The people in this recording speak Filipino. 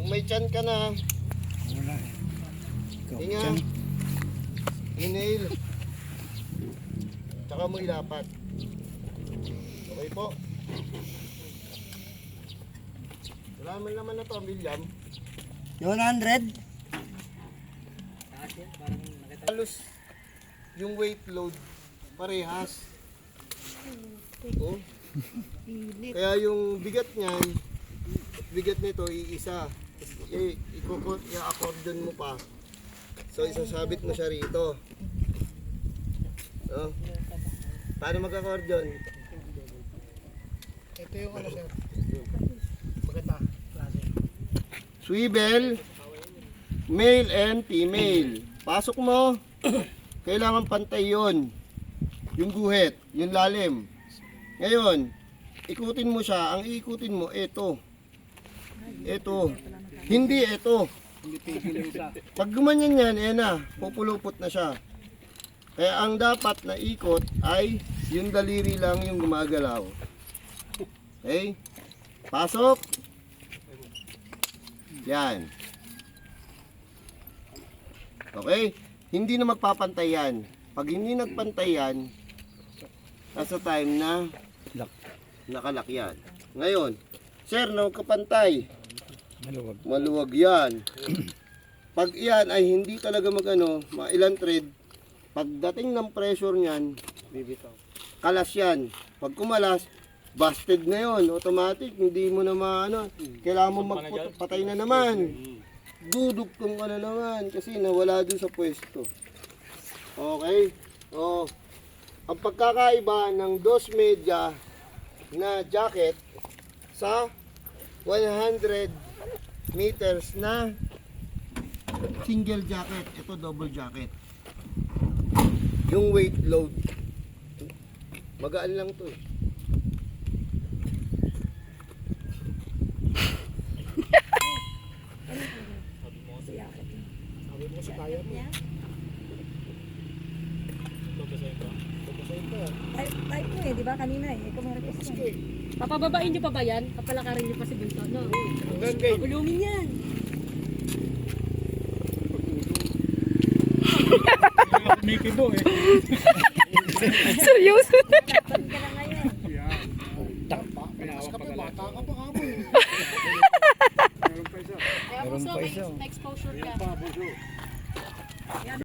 Kung may tiyan ka na, Wala eh. hinga, inhale, tsaka mo ilapat. Okay po. Wala man naman na to, William. 100? Halos yung weight load parehas. Oh. Kaya yung bigat niyan, bigat nito iisa. I-accordion mo pa. So isasabit mo siya rito. Oh. Paano mag-accordion? Ito yung ano sir. Maganda. Swivel, male and female. Pasok mo, kailangan pantay yun. Yung guhit, yung lalim. Ngayon, ikutin mo siya. Ang ikutin mo, ito. Ito. Hindi ito. Pag gumanyan yan, na, pupulupot na siya. Kaya ang dapat na ikot ay yung daliri lang yung gumagalaw. Okay? Pasok. Yan. Okay? Hindi na magpapantay yan. Pag hindi nagpantay yan, nasa time na nakalak yan. Ngayon, sir, nagkapantay. Maluwag. Maluwag yan. Pag yan ay hindi talaga magano, mga ilang thread, pagdating ng pressure niyan, kalas yan. Pag kumalas, busted na yon, automatic, hindi mo na maano, kailangan mo magpatay na naman. Dudugtong ka na naman kasi nawala dun sa pwesto. Okay? Oh. Ang pagkakaiba ng dos media na jacket sa 100 meters na single jacket, ito double jacket. Yung weight load, magaan lang to eh. Sabi mo kasi kaya mo. Type mo eh, di ba? Kanina eh. Ikaw mga request mo. Papababain niyo pa ba yan? Papalakarin niyo pa si Bunso, no? Okay. Gulungin yan. Mickey Bo eh. Seryoso?